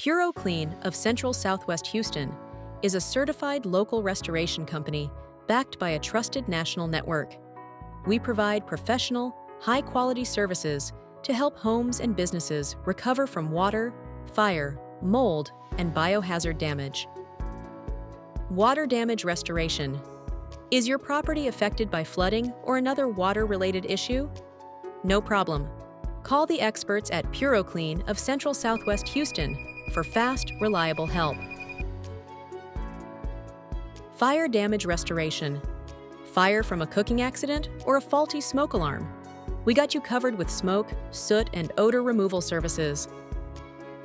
PuroClean of Central Southwest Houston is a certified local restoration company backed by a trusted national network. We provide professional, high-quality services to help homes and businesses recover from water, fire, mold, and biohazard damage. Water damage restoration. Is your property affected by flooding or another water-related issue? No problem. Call the experts at PuroClean of Central Southwest Houston for fast, reliable help. Fire damage restoration. Fire from a cooking accident or a faulty smoke alarm? We got you covered with smoke, soot, and odor removal services.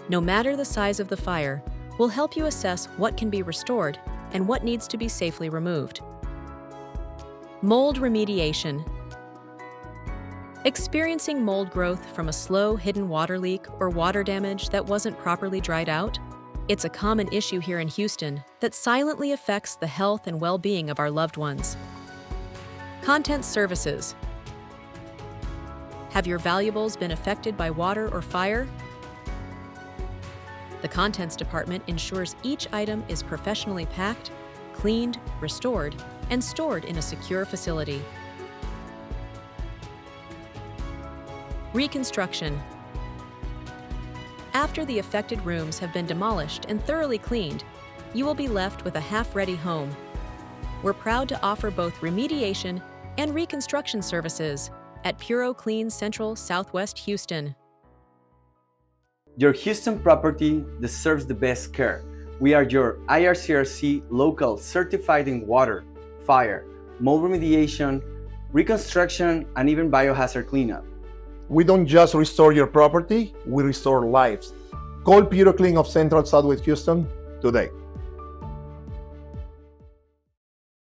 No matter the size of the fire, we'll help you assess what can be restored and what needs to be safely removed. Mold remediation. Experiencing mold growth from a slow, hidden water leak or water damage that wasn't properly dried out? It's a common issue here in Houston that silently affects the health and well-being of our loved ones. Content services. Have your valuables been affected by water or fire? The contents department ensures each item is professionally packed, cleaned, restored, and stored in a secure facility. Reconstruction. After the affected rooms have been demolished and thoroughly cleaned, you will be left with a half-ready home. We're proud to offer both remediation and reconstruction services at PuroClean Central Southwest Houston. Your Houston property deserves the best care. We are your IRCRC local certified in water, fire, mold remediation, reconstruction, and even biohazard cleanup. We don't just restore your property, we restore lives. Call PuroClean of Central Southwest Houston today.